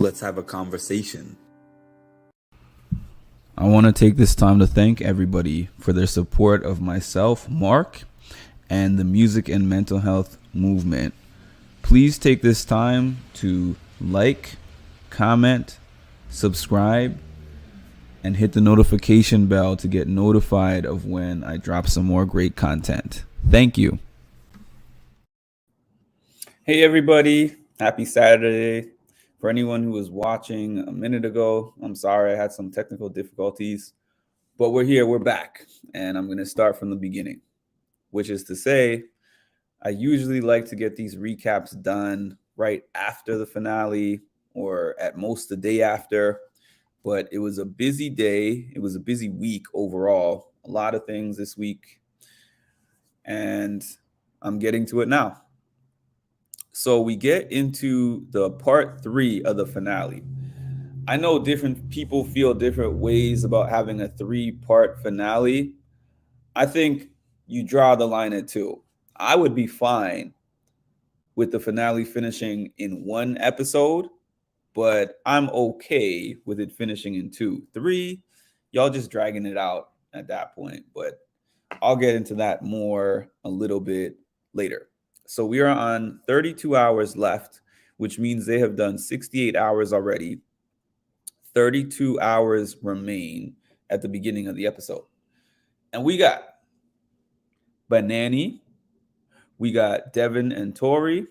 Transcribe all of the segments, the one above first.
let's have a conversation. I want to take this time to thank everybody for their support of myself, Mark, and the music and mental health movement. Please take this time to like, comment, subscribe, and hit the notification bell to get notified of when I drop some more great content. Thank you. Hey everybody, happy Saturday. For anyone who was watching a minute ago, I'm sorry I had some technical difficulties, but we're here, we're back, and I'm going to start from the beginning, which is to say, I usually like to get these recaps done right after the finale or at most the day after, but it was a busy day. It was a busy week overall, a lot of things this week, and I'm getting to it now. So we get into the part 3 of the finale. I know different people feel different ways about having a 3-part finale. I think you draw the line at 2. I would be fine with the finale finishing in 1 episode, but I'm okay with it finishing in 2. 3, y'all just dragging it out at that point, but I'll get into that more a little bit later. So we are on 32 hours left, which means they have done 68 hours already. 32 hours remain at the beginning of the episode. And we got Banani, we got Devin and Tori,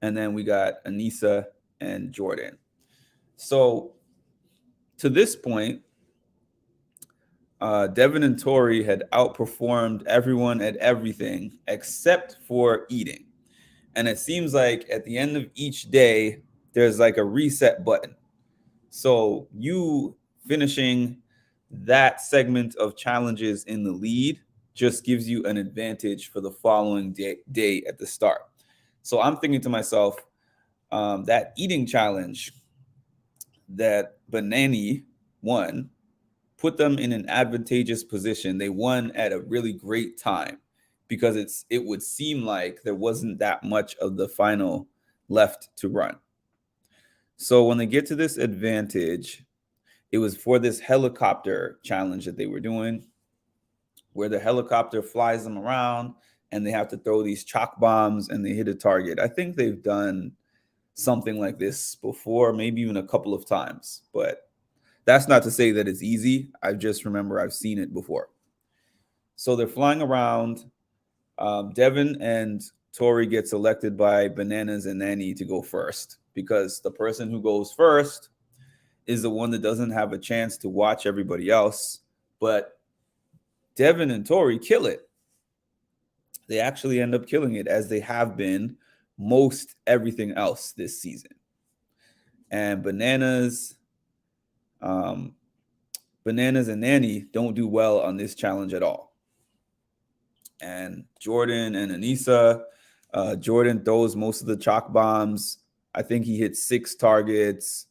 and then we got Aneesa and Jordan. So to this point, Devin and Tori had outperformed everyone at everything except for eating. And it seems like at the end of each day, there's like a reset button. So you finishing that segment of challenges in the lead just gives you an advantage for the following day at the start. So I'm thinking to myself, that eating challenge that Banani won put them in an advantageous position. They won at a really great time because it would seem like there wasn't that much of the final left to run. So when they get to this advantage, it was for this helicopter challenge that they were doing, where the helicopter flies them around and they have to throw these chalk bombs and they hit a target. I think they've done something like this before, maybe even a couple of times, but that's not to say that it's easy. I just remember I've seen it before. So they're flying around. Devin and Tori get selected by Bananas and Nany to go first because the person who goes first is the one that doesn't have a chance to watch everybody else. But Devin and Tori kill it. They actually end up killing it, as they have been most everything else this season. And Bananas and Nany don't do well on this challenge at all. And Jordan and Aneesa, Jordan throws most of the chalk bombs. I think he hit 6 targets.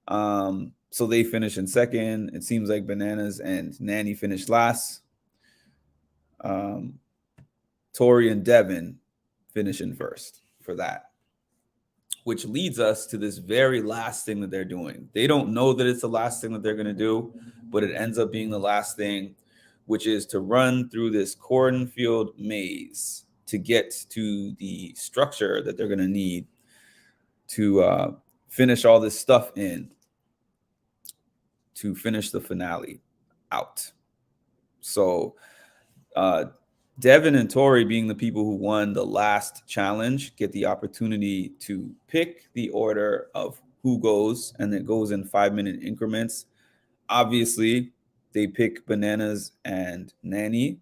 So they finish in second. It seems like Bananas and Nany finished last. Tori and Devin finish in first for that, which leads us to this very last thing that they're doing. They don't know that it's the last thing that they're going to do, but it ends up being the last thing, which is to run through this cornfield maze to get to the structure that they're going to need to finish all this stuff in to finish the finale out. So Devin and Tori, being the people who won the last challenge, get the opportunity to pick the order of who goes, and it goes in 5-minute increments. Obviously, they pick Bananas and Nany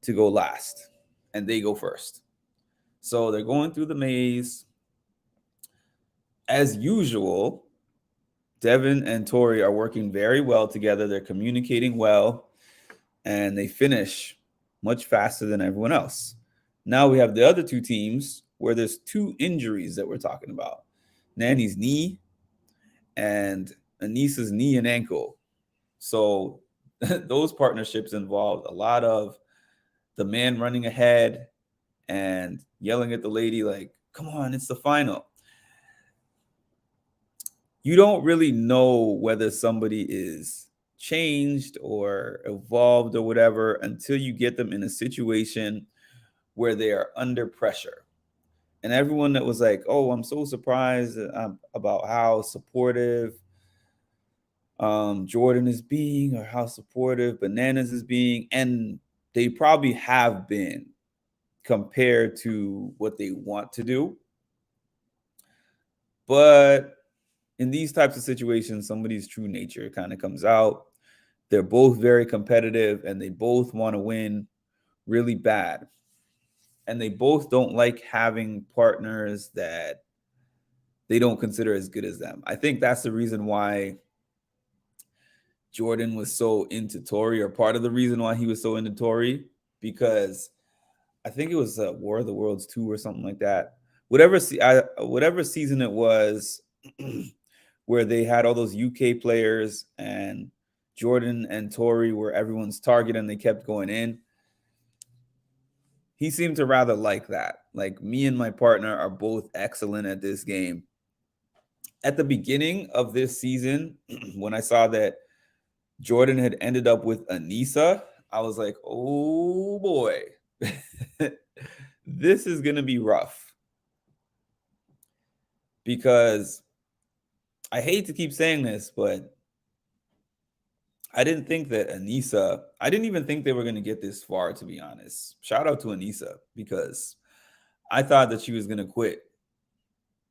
to go last, and they go first. So they're going through the maze. As usual, Devin and Tori are working very well together. They're communicating well, and they finish much faster than everyone else. Now we have the other 2 teams where there's 2 injuries that we're talking about. Nany's knee and Aneesa's knee and ankle. So those partnerships involved a lot of the man running ahead and yelling at the lady like, come on, it's the final. you don't really know whether somebody is changed or evolved or whatever until you get them in a situation where they are under pressure. And everyone that was like, "Oh, I'm so surprised about how supportive Jordan is being, or how supportive Bananas is being," and they probably have been compared to what they want to do. But in these types of situations, somebody's true nature kind of comes out. They're both very competitive and they both want to win really bad. And they both don't like having partners that they don't consider as good as them. I think that's the reason why Jordan was so into Tori, or part of the reason why he was so into Tori, because I think it was War of the Worlds 2 or something like that. Whatever season it was, where they had all those UK players and Jordan and Tori were everyone's target and they kept going in. He seemed to rather like that. Like, me and my partner are both excellent at this game. At the beginning of this season, when I saw that Jordan had ended up with Anissa, I was like, oh boy, this is going to be rough. Because I hate to keep saying this, but I didn't think that Anissa, I didn't even think they were going to get this far, to be honest. Shout out to Anissa, because I thought that she was going to quit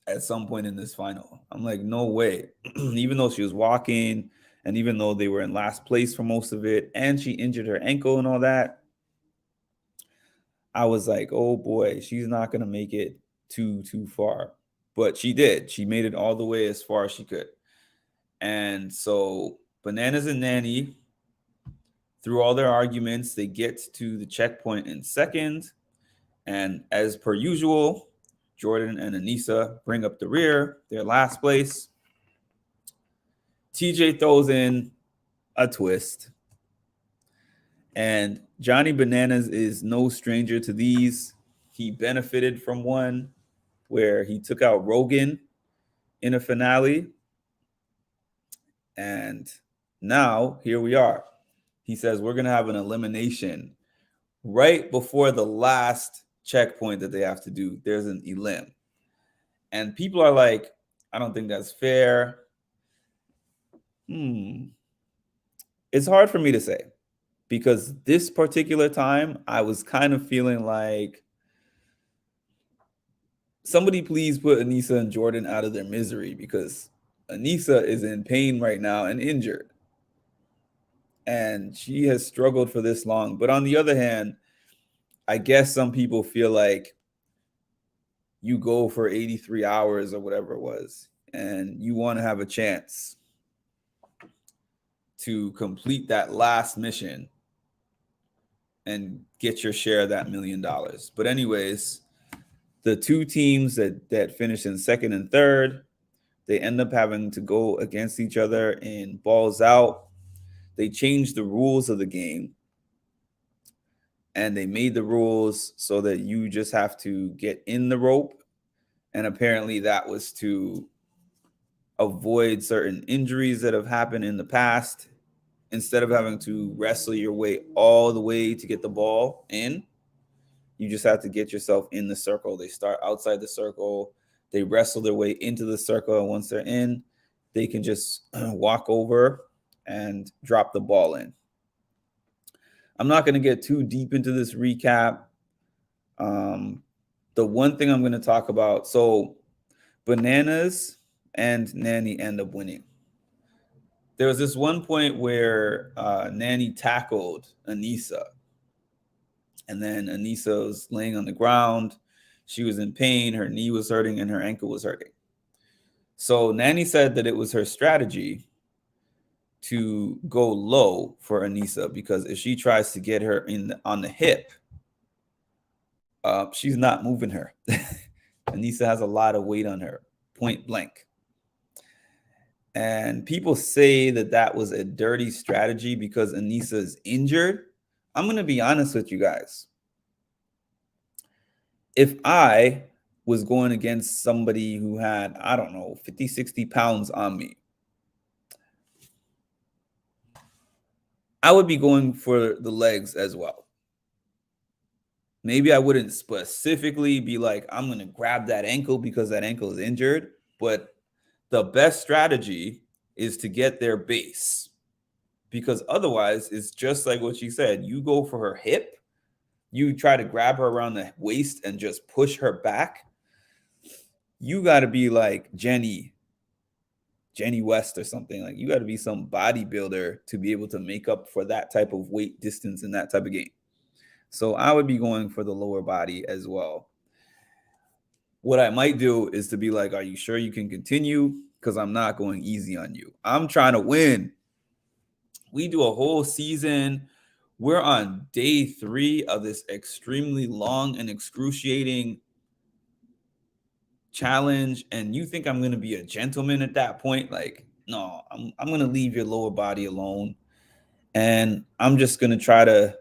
at some point in this final. I'm like, no way. Even though she was walking, and even though they were in last place for most of it, and she injured her ankle and all that, I was like, oh boy, she's not going to make it too far. But she did. She made it all the way as far as she could. And so Bananas and Nanny, through all their arguments, they get to the checkpoint in second. And as per usual, Jordan and Anissa bring up the rear, their last place. TJ throws in a twist. And Johnny Bananas is no stranger to these. He benefited from one where he took out Rogan in a finale. And now here we are. He says we're going to have an elimination right before the last checkpoint that they have to do. There's an elim. And people are like, I don't think that's fair. It's hard for me to say, because this particular time I was kind of feeling like, somebody please put Anissa and Jordan out of their misery, because Anissa is in pain right now and injured. And she has struggled for this long. But on the other hand, I guess some people feel like you go for 83 hours or whatever it was, and you want to have a chance to complete that last mission and get your share of that $1 million. But anyways, the two teams that finished in second and third, they end up having to go against each other in balls out. They changed the rules of the game, and they made the rules so that you just have to get in the rope. And apparently that was to avoid certain injuries that have happened in the past. Instead of having to wrestle your way all the way to get the ball in, you just have to get yourself in the circle. They start outside the circle. They wrestle their way into the circle. And once they're in, they can just walk over and drop the ball in. I'm not going to get too deep into this recap. The one thing I'm going to talk about, so Bananas and Nanny end up winning. There was this one point where Nanny tackled Anissa. And then Anissa was laying on the ground. She was in pain. Her knee was hurting and her ankle was hurting. So Nanny said that it was her strategy to go low for Anissa, because if she tries to get her on the hip, she's not moving her. Anissa has a lot of weight on her, point blank. And people say that that was a dirty strategy because Anissa is injured. I'm going to be honest with you guys. If I was going against somebody who had, I don't know, 50, 60 pounds on me, I would be going for the legs as well. Maybe I wouldn't specifically be like, I'm going to grab that ankle because that ankle is injured, but the best strategy is to get their base, because otherwise it's just like what she said. You go for her hip, you try to grab her around the waist and just push her back. You got to be like Jenny West or something. Like, you got to be some bodybuilder to be able to make up for that type of weight distance in that type of game. So I would be going for the lower body as well. What I might do is to be like, are you sure you can continue? Because I'm not going easy on you. I'm trying to win. We do a whole season. We're on day 3 of this extremely long and excruciating challenge. And you think I'm going to be a gentleman at that point? Like, no, I'm going to leave your lower body alone. And I'm just going to try to,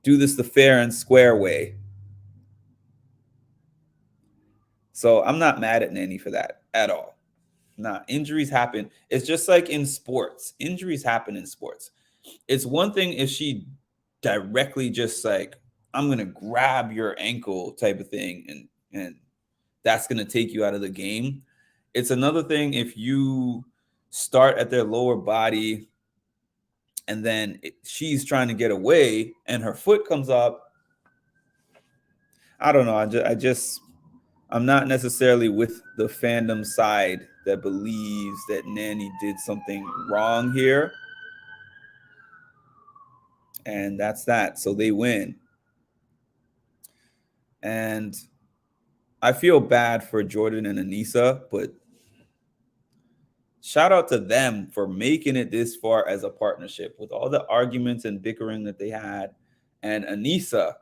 do this the fair and square way. So I'm not mad at Nanny for that at all. Nah, injuries happen. It's just like in sports. Injuries happen in sports. It's one thing if she directly just like, I'm going to grab your ankle type of thing, and that's going to take you out of the game. It's another thing if you start at their lower body and then she's trying to get away and her foot comes up. I don't know. I'm not necessarily with the fandom side that believes that Nanny did something wrong here. And that's that. So they win. And I feel bad for Jordan and Aneesa, but shout out to them for making it this far as a partnership with all the arguments and bickering that they had. And Aneesa,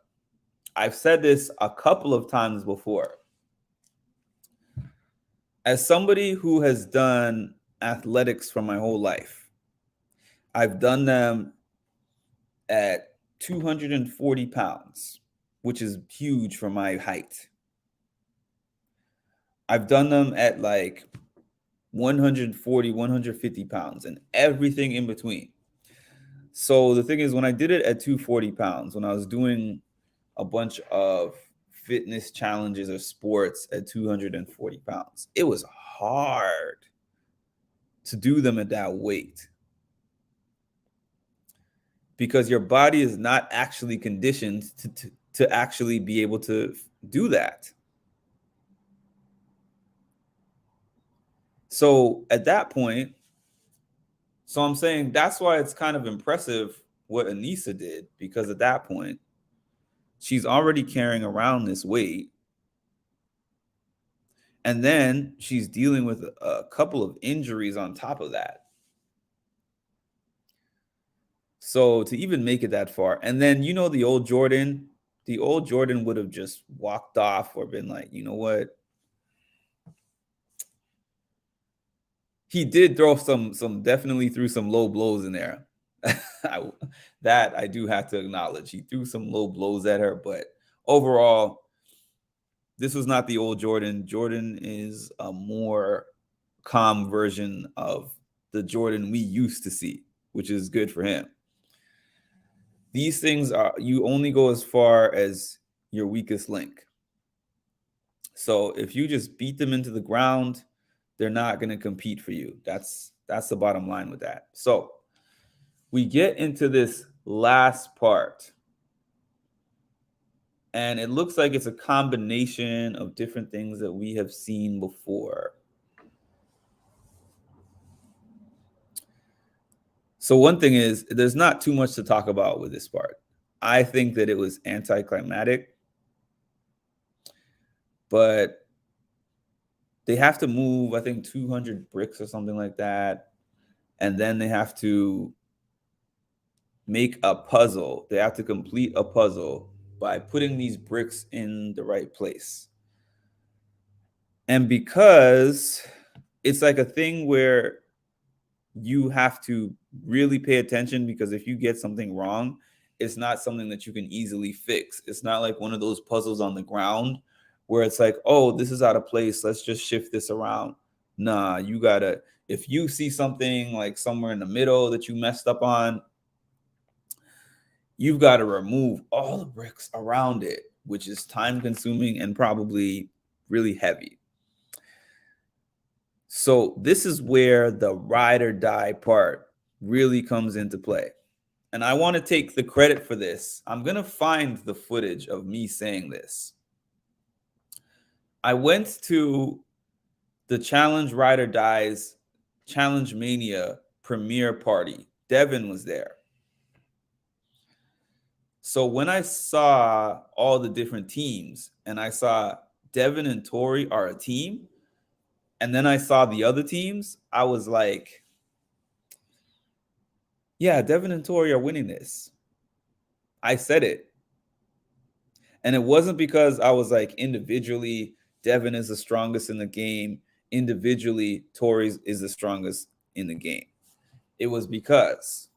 I've said this a couple of times before. As somebody who has done athletics for my whole life, I've done them at 240 pounds, which is huge for my height. I've done them at like 140, 150 pounds and everything in between. So the thing is, when I did it at 240 pounds, when I was doing a bunch of fitness challenges or sports at 240 pounds, it was hard to do them at that weight because your body is not actually conditioned to actually be able to do that. So at that point, so I'm saying that's why it's kind of impressive what Aneesa did, because at that point, she's already carrying around this weight. And then she's dealing with a couple of injuries on top of that. So to even make it that far, and then, the old Jordan would have just walked off or been like, you know what? He did throw definitely threw some low blows in there. That I do have to acknowledge. He threw some low blows at her, but overall, this was not the old Jordan. Jordan is a more calm version of the Jordan we used to see, which is good for him. These things you only go as far as your weakest link. So if you just beat them into the ground, they're not going to compete for you. That's the bottom line with that. So we get into this last part, and it looks like it's a combination of different things that we have seen before. So one thing is, there's not too much to talk about with this part. I think that it was anticlimactic, but they have to move, I think, 200 bricks or something like that. And then they have to make a puzzle. They have to complete a puzzle by putting these bricks in the right place. And because it's like a thing where you have to really pay attention, because if you get something wrong, it's not something that you can easily fix. It's not like one of those puzzles on the ground where it's like, oh, this is out of place, let's just shift this around. Nah, you gotta, if you see something like somewhere in the middle that you messed up on, you've got to remove all the bricks around it, which is time consuming and probably really heavy. So this is where the ride or die part really comes into play. And I want to take the credit for this. I'm going to find the footage of me saying this. I went to the Challenge Ride or Dies Challenge Mania premiere party. Devin was there. So when I saw all the different teams and I saw Devin and Tori are a team, and then I saw the other teams, I was like, yeah, Devin and Tori are winning this. I said it. And it wasn't because I was like, individually, Devin is the strongest in the game. Individually, Tori is the strongest in the game. It was because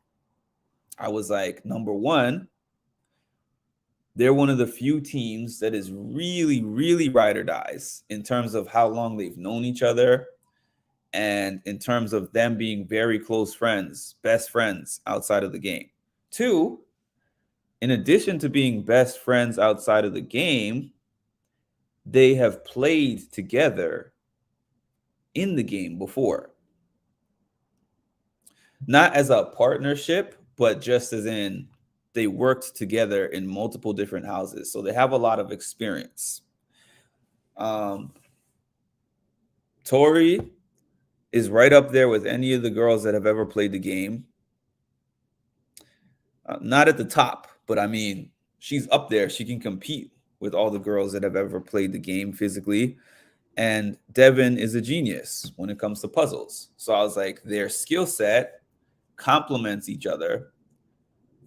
I was like, number one, they're one of the few teams that is really, really ride or dies in terms of how long they've known each other and in terms of them being very close friends, best friends outside of the game. Two, in addition to being best friends outside of the game, they have played together in the game before. Not as a partnership, but just as in they worked together in multiple different houses. So they have a lot of experience. Tori is right up there with any of the girls that have ever played the game. Not at the top, but I mean, she's up there. She can compete with all the girls that have ever played the game physically. And Devin is a genius when it comes to puzzles. So I was like, their skill set complements each other.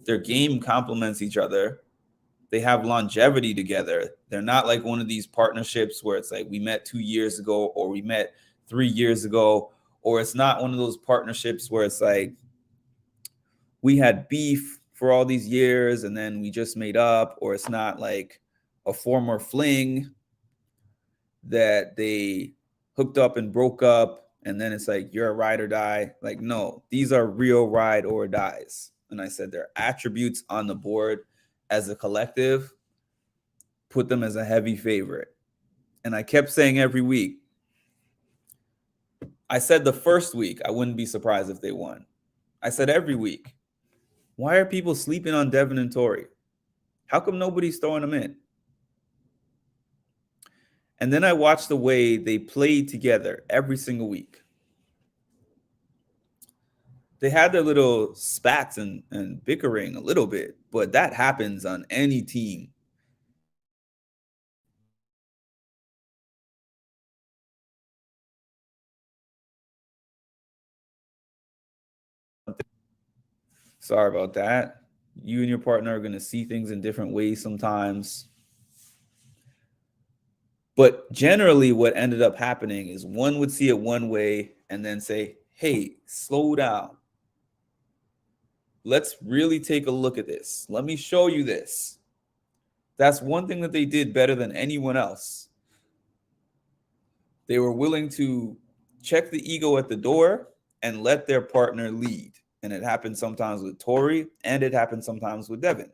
Their game complements each other. They have longevity together. They're not like one of these partnerships where it's like we met 2 years ago or we met 3 years ago, or it's not one of those partnerships where it's like we had beef for all these years and then we just made up, or it's not like a former fling that they hooked up and broke up and then it's like you're a ride or die. Like, no, these are real ride or dies. And I said their attributes on the board as a collective put them as a heavy favorite. And I kept saying every week, I said the first week, I wouldn't be surprised if they won. I said every week, why are people sleeping on Devin and Tori? How come nobody's throwing them in? And then I watched the way they played together every single week. They had their little spats and bickering a little bit, but that happens on any team. Sorry about that. You and your partner are going to see things in different ways sometimes. But generally, what ended up happening is one would see it one way and then say, hey, slow down. Let's really take a look at this. Let me show you this. That's one thing that they did better than anyone else. They were willing to check the ego at the door and let their partner lead. And it happened sometimes with Tori, and it happened sometimes with Devin.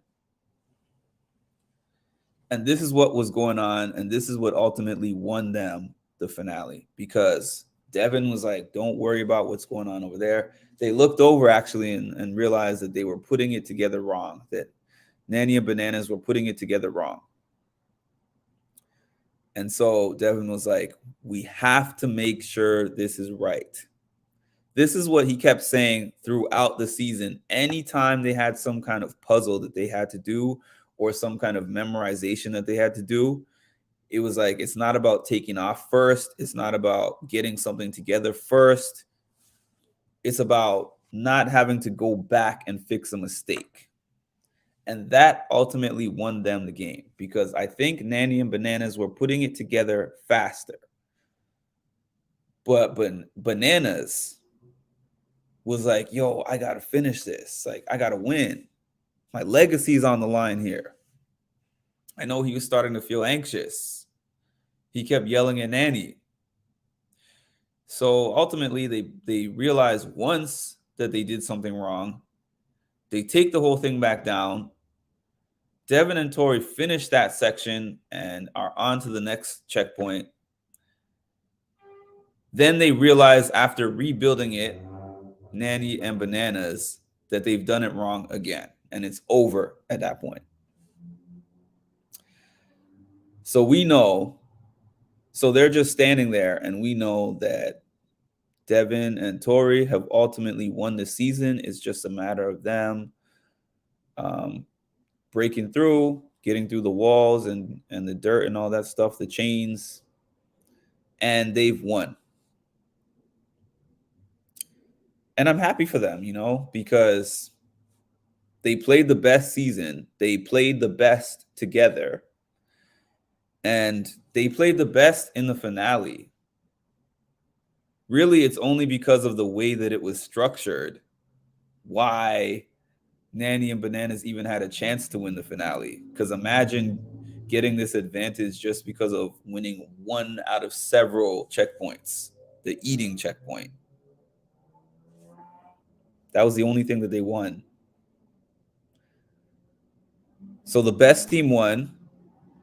And this is what was going on, and this is what ultimately won them the finale, because Devin was like, don't worry about what's going on over there. They looked over actually and realized that they were putting it together wrong, that Nanny and Bananas were putting it together wrong. And so Devin was like, we have to make sure this is right. This is what he kept saying throughout the season. Anytime they had some kind of puzzle that they had to do or some kind of memorization that they had to do, it was like, it's not about taking off first. It's not about getting something together first. It's about not having to go back and fix a mistake. And that ultimately won them the game, because I think Nanny and Bananas were putting it together faster. But Bananas was like, yo, I got to finish this. Like, I got to win. My legacy is on the line here. I know he was starting to feel anxious. He kept yelling at Nanny. So ultimately, they realize once that they did something wrong. They take the whole thing back down. Devin and Tori finish that section and are on to the next checkpoint. Then they realize after rebuilding it, Nanny and Bananas, that they've done it wrong again. And it's over at that point. So we know, so they're just standing there, and we know that Devin and Tori have ultimately won the season. It's just a matter of them breaking through, getting through the walls and the dirt and all that stuff, the chains, and they've won. And I'm happy for them, because they played the best season. They played the best together. And they played the best in the finale. Really, it's only because of the way that it was structured why Nanny and Bananas even had a chance to win the finale. Because imagine getting this advantage just because of winning one out of several checkpoints, the eating checkpoint. That was the only thing that they won. So the best team won.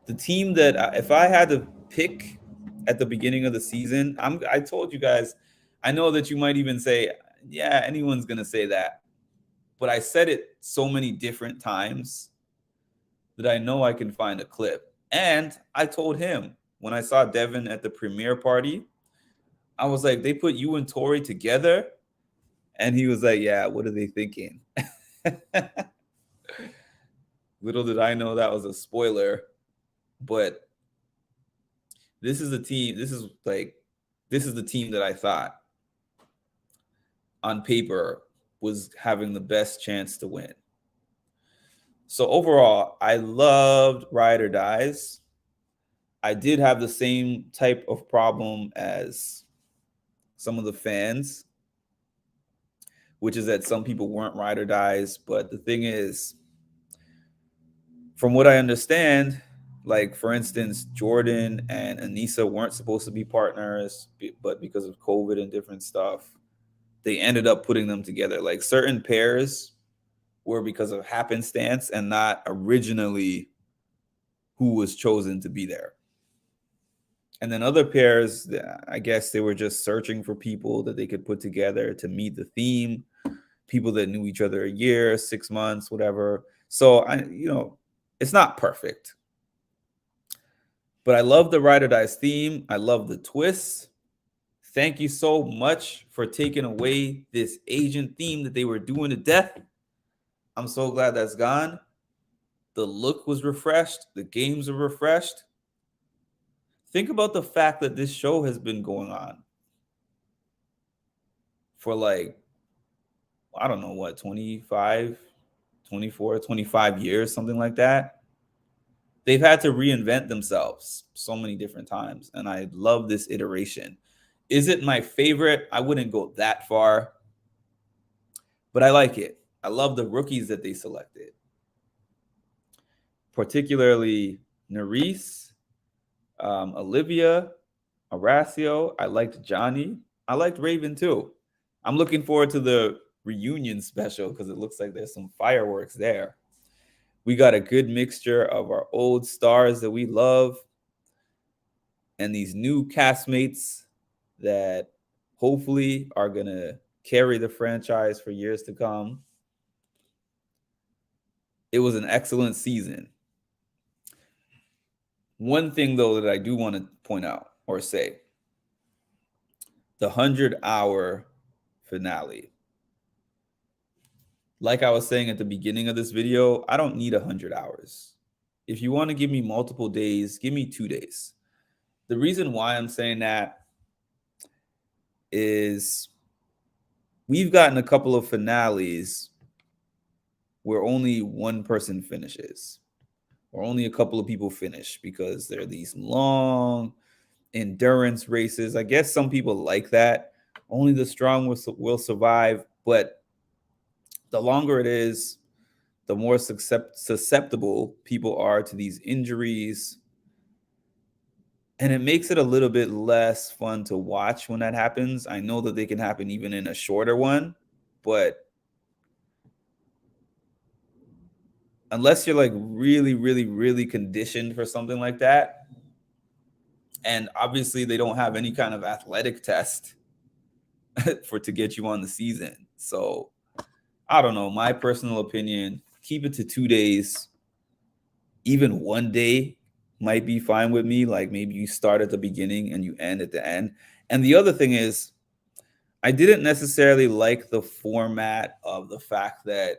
The team that, if I had to pick at the beginning of the season, I told you guys, I know that you might even say, yeah, anyone's going to say that. But I said it so many different times that I know I can find a clip. And I told him when I saw Devin at the premiere party, I was like, they put you and Tori together. And he was like, yeah, what are they thinking? Little did I know that was a spoiler. But this is the team. This is the team that I thought on paper was having the best chance to win. So overall, I loved Ride or Dies. I did have the same type of problem as some of the fans, which is that some people weren't Ride or Dies. But the thing is, from what I understand, like, for instance, Jordan and Anissa weren't supposed to be partners, but because of COVID and different stuff, they ended up putting them together. Like, certain pairs were because of happenstance and not originally who was chosen to be there. And then other pairs, I guess they were just searching for people that they could put together to meet the theme, people that knew each other a year, 6 months, whatever. So it's not perfect. But I love the Ride or Dies theme. I love the twists. Thank you so much for taking away this agent theme that they were doing to death. I'm so glad that's gone. The look was refreshed. The games are refreshed. Think about the fact that this show has been going on for I don't know what, 25, 24, 25 years, something like that. They've had to reinvent themselves so many different times, and I love this iteration. Is it my favorite? I wouldn't go that far, but I like it. I love the rookies that they selected, particularly Nerys, Olivia, Horacio. I liked Johnny. I liked Raven too. I'm looking forward to the reunion special because it looks like there's some fireworks there. We got a good mixture of our old stars that we love and these new castmates that hopefully are going to carry the franchise for years to come. It was an excellent season. One thing, though, that I do want to point out or say, the 100-hour finale. Like I was saying at the beginning of this video, I don't need 100 hours. If you want to give me multiple days, give me 2 days. The reason why I'm saying that is we've gotten a couple of finales where only one person finishes, or only a couple of people finish because they're these long endurance races. I guess some people like that. Only the strong will survive, but the longer it is, the more susceptible people are to these injuries. And it makes it a little bit less fun to watch when that happens. I know that they can happen even in a shorter one, but unless you're like really, really, really conditioned for something like that, and obviously they don't have any kind of athletic test to get you on the season. So I don't know. My personal opinion, keep it to 2 days. Even one day might be fine with me. Like maybe you start at the beginning and you end at the end. And the other thing is, I didn't necessarily like the format of the fact that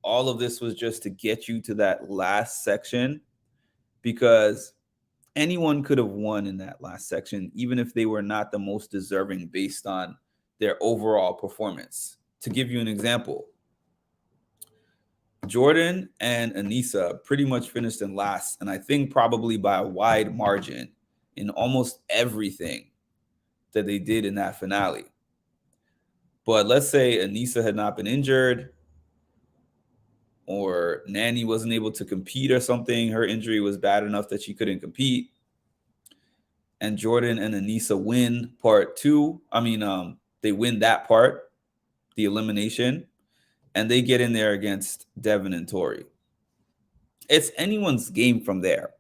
all of this was just to get you to that last section, because anyone could have won in that last section, even if they were not the most deserving based on their overall performance. To give you an example, Jordan and Anissa pretty much finished in last, and I think probably by a wide margin in almost everything that they did in that finale. But let's say Anissa had not been injured, or Nanny wasn't able to compete or something. Her injury was bad enough that she couldn't compete. And Jordan and Anissa win part two. They win that part, the elimination, and they get in there against Devin and Tori. It's anyone's game from there.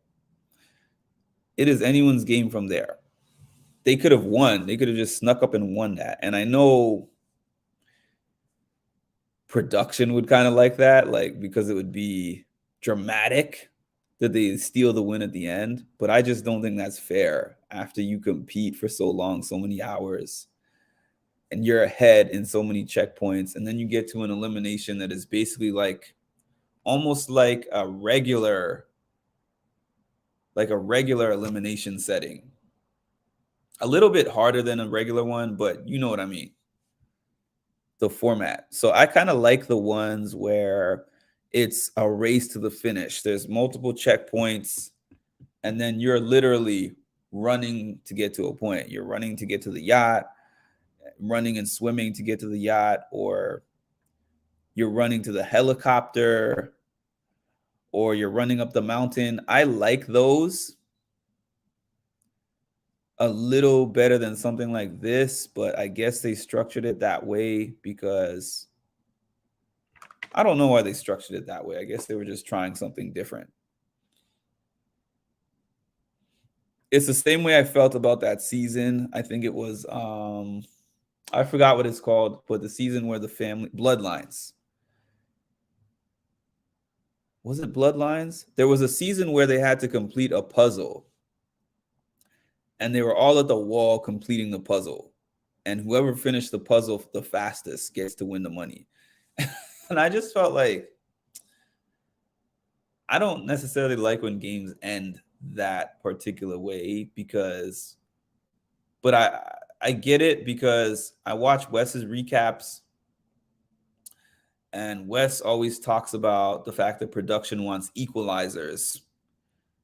It is anyone's game from there. They could have won. They could have just snuck up and won that. And I know production would kind of like that, like because it would be dramatic that they steal the win at the end. But I just don't think that's fair after you compete for so long, so many hours, and you're ahead in so many checkpoints, and then you get to an elimination that is basically like almost like a regular elimination setting. A little bit harder than a regular one, but you know what I mean. The format. So I kind of like the ones where it's a race to the finish. There's multiple checkpoints, and then you're literally running to get to a point. You're running to get to the yacht, running and swimming to get to the yacht, or you're running to the helicopter, or you're running up the mountain. I like those a little better than something like this, but I guess they structured it that way because I don't know why they structured it that way. I guess they were just trying something different. It's the same way I felt about that season. I think it was I forgot what it's called, but the season where the family Bloodlines. Was it Bloodlines? There was a season where they had to complete a puzzle, and they were all at the wall completing the puzzle, and whoever finished the puzzle the fastest gets to win the money. And I just felt like I don't necessarily like when games end that particular way, but I get it because I watch Wes's recaps, and Wes always talks about the fact that production wants equalizers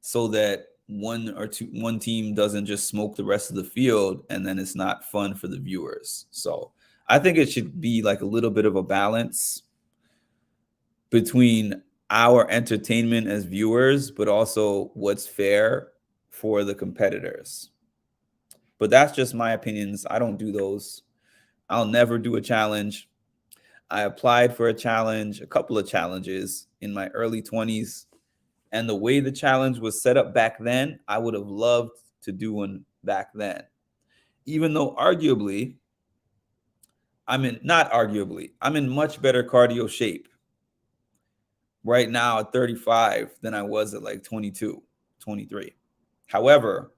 so that one team doesn't just smoke the rest of the field, and then it's not fun for the viewers. So I think it should be like a little bit of a balance between our entertainment as viewers, but also what's fair for the competitors. But that's just my opinions. I don't do those. I'll never do a challenge. I applied for a couple of challenges in my early 20s. And the way the challenge was set up back then, I would have loved to do one back then. Even though arguably, I'm in much better cardio shape right now at 35 than I was at like 22, 23. However,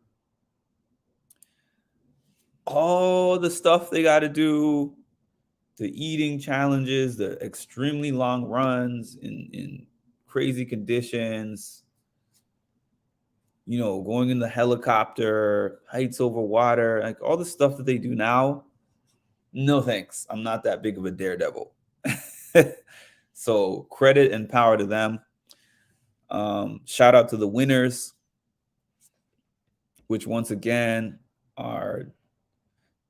all the stuff they got to do, the eating challenges, the extremely long runs in crazy conditions, going in the helicopter, heights over water, like all the stuff that they do now. No thanks. I'm not that big of a daredevil. So credit and power to them. Shout out to the winners, which once again are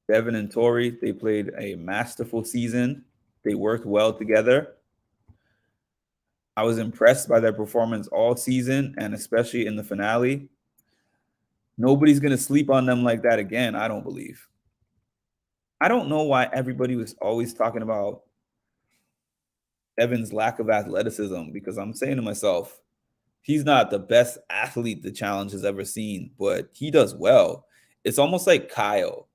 Devin and Tori. They played a masterful season. They worked well together. I was impressed by their performance all season, and especially in the finale. Nobody's going to sleep on them like that again, I don't believe. I don't know why everybody was always talking about Evan's lack of athleticism, because I'm saying to myself, he's not the best athlete the challenge has ever seen, but he does well. It's almost like Kyle.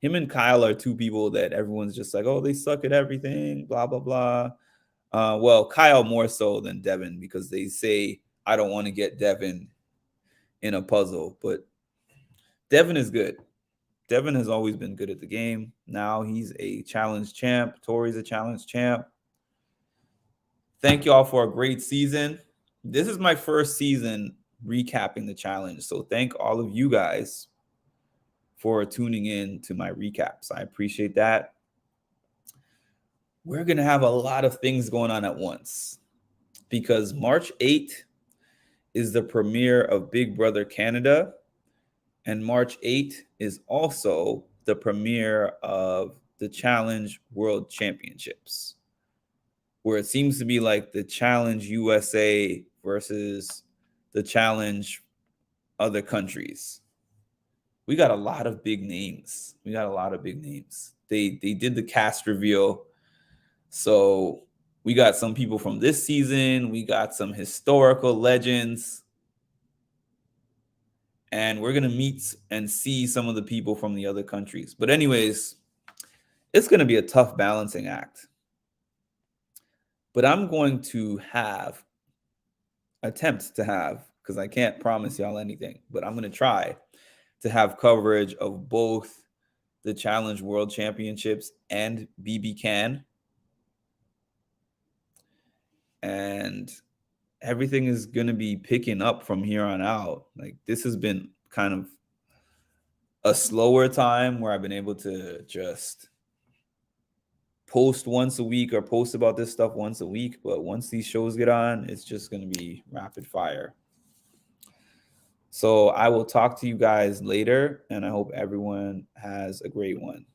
Him and Kyle are two people that everyone's just like, oh, they suck at everything, blah, blah, blah. Well, Kyle more so than Devin, because they say, I don't want to get Devin in a puzzle, but Devin is good. Devin has always been good at the game. Now he's a challenge champ. Tori's a challenge champ. Thank y'all for a great season. This is my first season recapping the challenge. So thank all of you guys for tuning in to my recaps. I appreciate that. We're going to have a lot of things going on at once, because March 8th is the premiere of Big Brother Canada. And March 8th is also the premiere of the Challenge World Championships, where it seems to be like the Challenge USA versus the Challenge other countries. We got a lot of big names. They did the cast reveal. So we got some people from this season. We got some historical legends. And we're going to meet and see some of the people from the other countries. But anyways, it's going to be a tough balancing act. But I'm going to attempt to have, because I can't promise y'all anything, but I'm going to try to have coverage of both the Challenge World Championships and BB Can. And everything is going to be picking up from here on out. Like, this has been kind of a slower time where I've been able to just post once a week or post about this stuff once a week. But once these shows get on, it's just going to be rapid fire. So I will talk to you guys later, and I hope everyone has a great one.